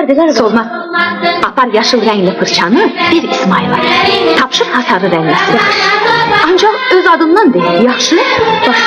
verdi qardaş. Olmaz. Apar yaşıl rəngli fırçanı bir İsmail'a. Tapşır hasarı rəngləsin. Ancaq öz adından de. Yaxşı? Baş.